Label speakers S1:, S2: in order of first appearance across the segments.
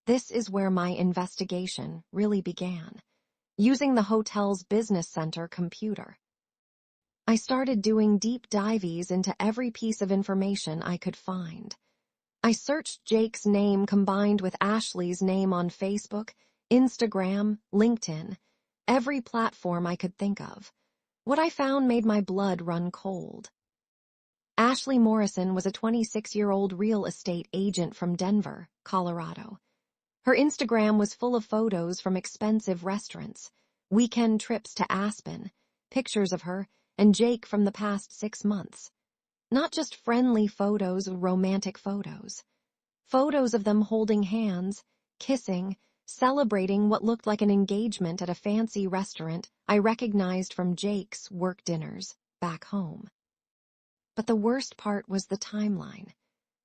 S1: This is where my investigation really began, using the hotel's business center computer. I started doing deep dives into every piece of information I could find. I searched Jake's name combined with Ashley's name on Facebook, Instagram, LinkedIn, every platform I could think of. What I found made my blood run cold. Ashley Morrison was a 26-year-old real estate agent from Denver, Colorado. Her Instagram was full of photos from expensive restaurants, weekend trips to Aspen, pictures of her and Jake from the past 6 months. Not just friendly photos, romantic photos. Photos of them holding hands, kissing, celebrating what looked like an engagement at a fancy restaurant I recognized from Jake's work dinners back home. But the worst part was the timeline.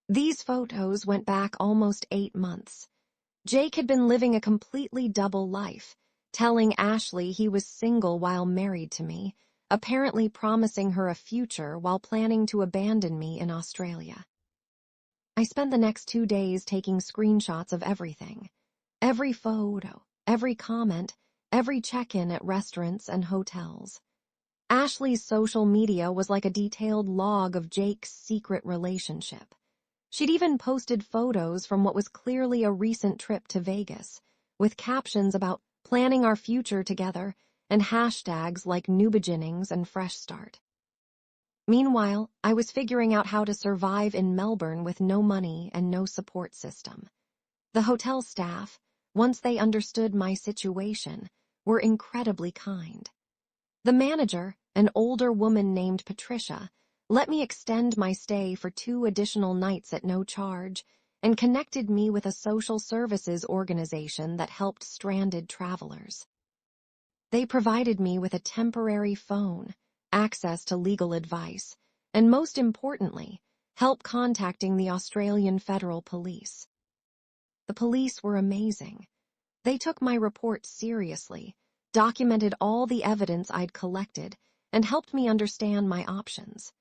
S1: These photos went back almost 8 months. Jake had been living a completely double life, telling Ashley he was single while married to me, apparently promising her a future while planning to abandon me in Australia. I spent the next 2 days taking screenshots of everything. Every photo, every comment, every check-in at restaurants and hotels. Ashley's social media was like a detailed log of Jake's secret relationship. She'd even posted photos from what was clearly a recent trip to Vegas, with captions about planning our future together and hashtags like new beginnings and fresh start. Meanwhile, I was figuring out how to survive in Melbourne with no money and no support system. The hotel staff, once they understood my situation, were incredibly kind. The manager, an older woman named Patricia, let me extend my stay for 2 additional nights at no charge and connected me with a social services organization that helped stranded travelers. They provided me with a temporary phone, access to legal advice, and most importantly, help contacting the Australian Federal Police. The police were amazing. They took my report seriously, documented all the evidence I'd collected, and helped me understand my options.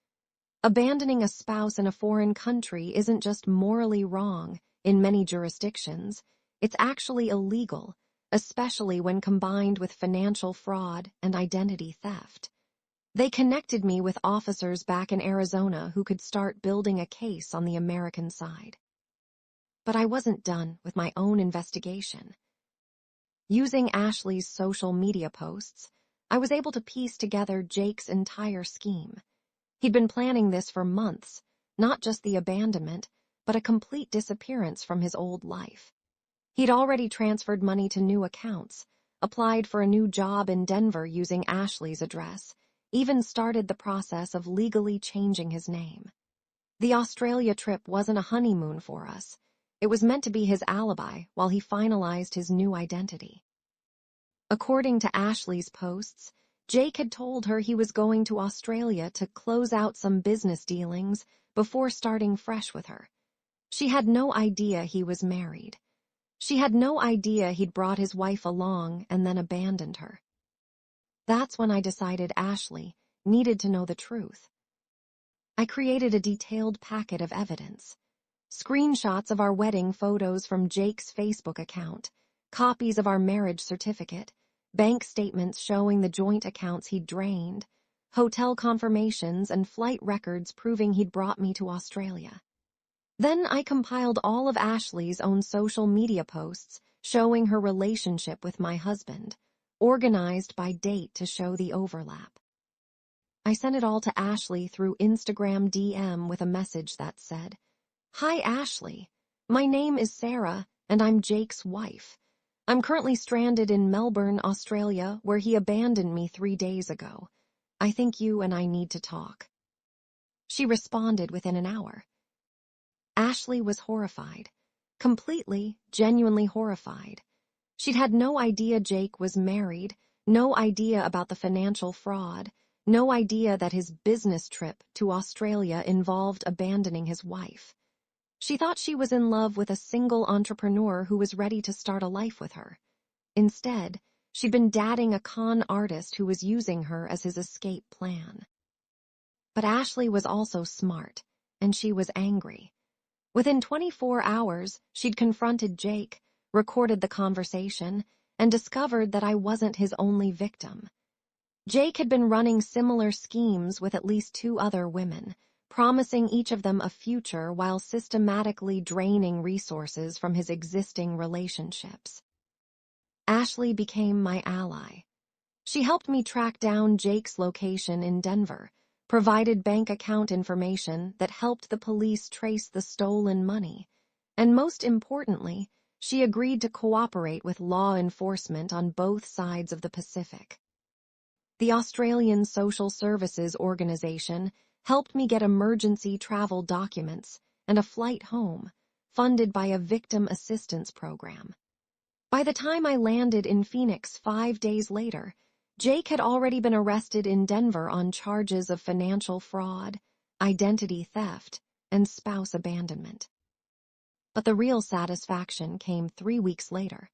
S1: Abandoning a spouse in a foreign country isn't just morally wrong in many jurisdictions, it's actually illegal, especially when combined with financial fraud and identity theft. They connected me with officers back in Arizona who could start building a case on the American side. But I wasn't done with my own investigation. Using Ashley's social media posts, I was able to piece together Jake's entire scheme. He'd been planning this for months, not just the abandonment, but a complete disappearance from his old life. He'd already transferred money to new accounts, applied for a new job in Denver using Ashley's address, even started the process of legally changing his name. The Australia trip wasn't a honeymoon for us. It was meant to be his alibi while he finalized his new identity. According to Ashley's posts, Jake had told her he was going to Australia to close out some business dealings before starting fresh with her. She had no idea he was married. She had no idea he'd brought his wife along and then abandoned her. That's when I decided Ashley needed to know the truth. I created a detailed packet of evidence. Screenshots of our wedding photos from Jake's Facebook account, copies of our marriage certificate, bank statements showing the joint accounts he'd drained, hotel confirmations and flight records proving he'd brought me to Australia. Then I compiled all of Ashley's own social media posts showing her relationship with my husband, organized by date to show the overlap. I sent it all to Ashley through Instagram DM with a message that said, "Hi Ashley, my name is Sarah and I'm Jake's wife. I'm currently stranded in Melbourne, Australia, where he abandoned me 3 days ago. I think you and I need to talk." She responded within an hour. Ashley was horrified, completely, genuinely horrified. She'd had no idea Jake was married, no idea about the financial fraud, no idea that his business trip to Australia involved abandoning his wife. She thought she was in love with a single entrepreneur who was ready to start a life with her. Instead, she'd been dating a con artist who was using her as his escape plan. But Ashley was also smart, and she was angry. Within 24 hours, she'd confronted Jake, recorded the conversation, and discovered that I wasn't his only victim. Jake had been running similar schemes with at least 2 other women, promising each of them a future while systematically draining resources from his existing relationships. Ashley became my ally. She helped me track down Jake's location in Denver, provided bank account information that helped the police trace the stolen money, and most importantly, she agreed to cooperate with law enforcement on both sides of the Pacific. The Australian Social Services Organization helped me get emergency travel documents and a flight home, funded by a victim assistance program. By the time I landed in Phoenix 5 days later, Jake had already been arrested in Denver on charges of financial fraud, identity theft, and spouse abandonment. But the real satisfaction came 3 weeks later.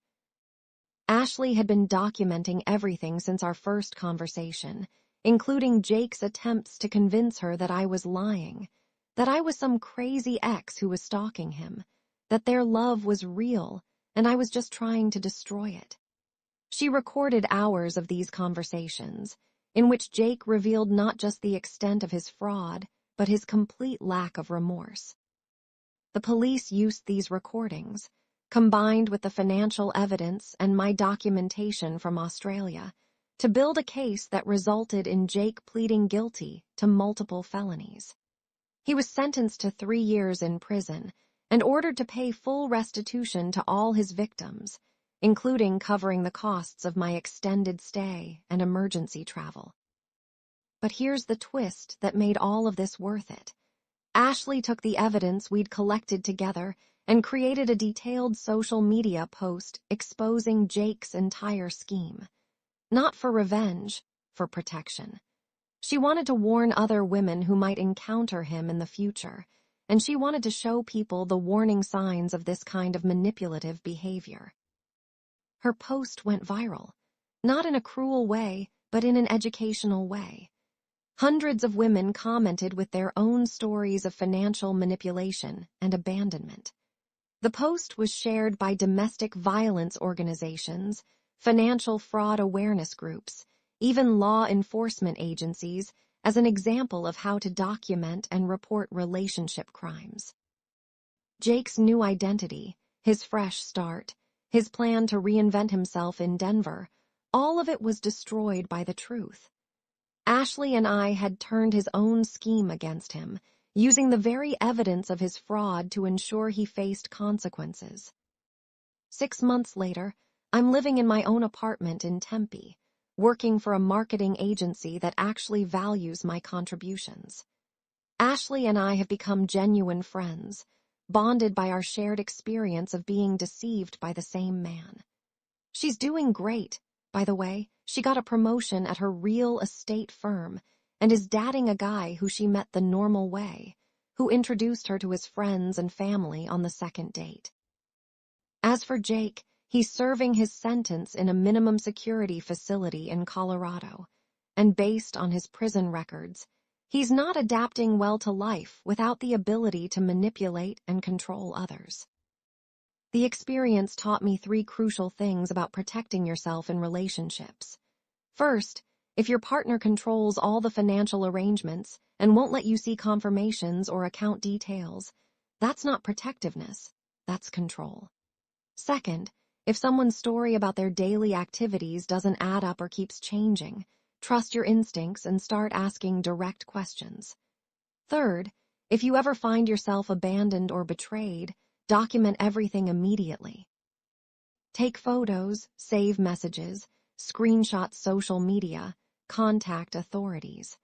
S1: Ashley had been documenting everything since our first conversation, including Jake's attempts to convince her that I was lying, that I was some crazy ex who was stalking him, that their love was real and I was just trying to destroy it. She recorded hours of these conversations, in which Jake revealed not just the extent of his fraud, but his complete lack of remorse. The police used these recordings, combined with the financial evidence and my documentation from Australia, to build a case that resulted in Jake pleading guilty to multiple felonies. He was sentenced to 3 years in prison and ordered to pay full restitution to all his victims, including covering the costs of my extended stay and emergency travel. But here's the twist that made all of this worth it. Ashley took the evidence we'd collected together and created a detailed social media post exposing Jake's entire scheme. Not for revenge, for protection. She wanted to warn other women who might encounter him in the future, and she wanted to show people the warning signs of this kind of manipulative behavior. Her post went viral, not in a cruel way, but in an educational way. Hundreds of women commented with their own stories of financial manipulation and abandonment. The post was shared by domestic violence organizations, financial fraud awareness groups, even law enforcement agencies, as an example of how to document and report relationship crimes. Jake's new identity, his fresh start, his plan to reinvent himself in Denver, all of it was destroyed by the truth. Ashley and I had turned his own scheme against him, using the very evidence of his fraud to ensure he faced consequences. 6 months later, I'm living in my own apartment in Tempe, working for a marketing agency that actually values my contributions. Ashley and I have become genuine friends, bonded by our shared experience of being deceived by the same man. She's doing great, by the way. She got a promotion at her real estate firm and is dating a guy who she met the normal way, who introduced her to his friends and family on the second date. As for Jake, he's serving his sentence in a minimum security facility in Colorado, and based on his prison records, he's not adapting well to life without the ability to manipulate and control others. The experience taught me 3 crucial things about protecting yourself in relationships. First, if your partner controls all the financial arrangements and won't let you see confirmations or account details, that's not protectiveness, that's control. Second, if someone's story about their daily activities doesn't add up or keeps changing, trust your instincts and start asking direct questions. Third, if you ever find yourself abandoned or betrayed, document everything immediately. Take photos, save messages, screenshot social media, contact authorities.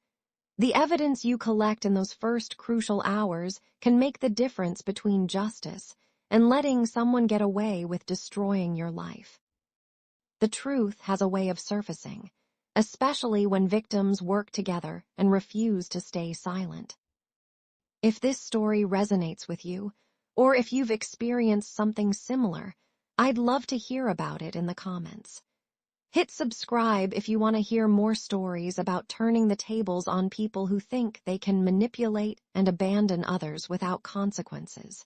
S1: The evidence you collect in those first crucial hours can make the difference between justice and letting someone get away with destroying your life. The truth has a way of surfacing, especially when victims work together and refuse to stay silent. If this story resonates with you, or if you've experienced something similar, I'd love to hear about it in the comments. Hit subscribe if you want to hear more stories about turning the tables on people who think they can manipulate and abandon others without consequences.